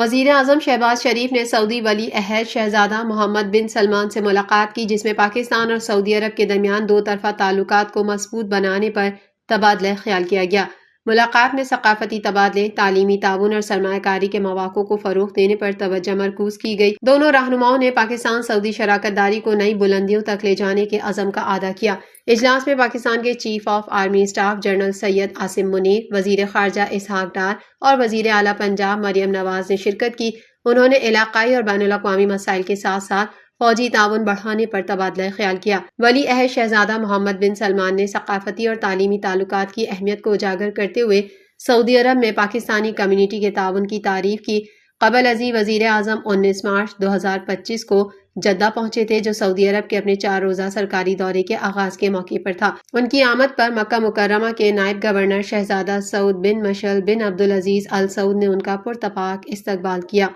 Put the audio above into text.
وزیر اعظم شہباز شریف نے سعودی ولی عہد شہزادہ محمد بن سلمان سے ملاقات کی، جس میں پاکستان اور سعودی عرب کے درمیان دو طرفہ تعلقات کو مضبوط بنانے پر تبادلہ خیال کیا گیا۔ ملاقات میں ثقافتی تبادلے، تعلیمی تعاون اور سرمایہ کاری کے مواقع کو فروغ دینے پر توجہ مرکوز کی گئی۔ دونوں رہنماؤں نے پاکستان سعودی شراکت داری کو نئی بلندیوں تک لے جانے کے عزم کا اعادہ کیا۔ اجلاس میں پاکستان کے chief of army staff general Syed Asim Munir, وزیر خارجہ اسحاق ڈار اور وزیر اعلیٰ پنجاب مریم نواز نے شرکت کی۔ انہوں نے علاقائی اور بین الاقوامی مسائل کے ساتھ ساتھ فوجی تعاون بڑھانے پر تبادلہ خیال کیا۔ ولی عہد شہزادہ محمد بن سلمان نے ثقافتی اور تعلیمی تعلقات کی اہمیت کو اجاگر کرتے ہوئے سعودی عرب میں پاکستانی کمیونٹی کے تعاون کی تعریف کی۔ قبل ازیں وزیر اعظم 19 مارچ 2025 کو جدہ پہنچے تھے، جو سعودی عرب کے اپنے 4 روزہ سرکاری دورے کے آغاز کے موقع پر تھا۔ ان کی آمد پر مکہ مکرمہ کے نائب گورنر شہزادہ سعود بن مشعل بن عبدالعزیز ال سعود نے ان کا پرتپاک استقبال کیا۔